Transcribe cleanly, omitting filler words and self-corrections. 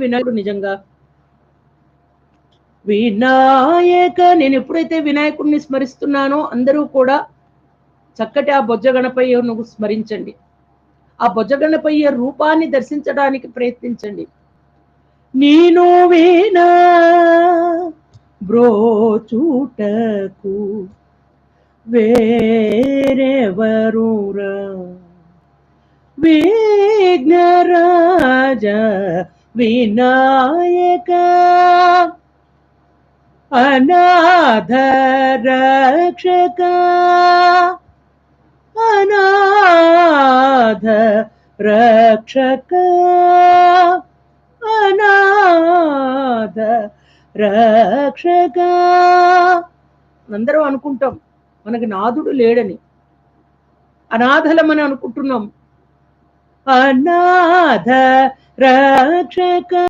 వినాయకుడు నిజంగా వినాయక. నేను ఎప్పుడైతే వినాయకుడిని స్మరిస్తున్నానో అందరూ కూడా చక్కటి ఆ బొజ్జ గణపయ్యను స్మరించండి. ఆ బొజ్జ గణపయ్య రూపాన్ని దర్శించడానికి ప్రయత్నించండి. నేను వీణా బ్రోచూటకు వేరెవరురా విఘ్నరాజ వినాయక అనాథ రక్షక అనాథ రక్షక అనాథ రక్షక. అందరూ అనుకుంటాం మనకి నాథుడు లేడని, అనాథలమని అనుకుంటున్నాం. అనాథ రక్షక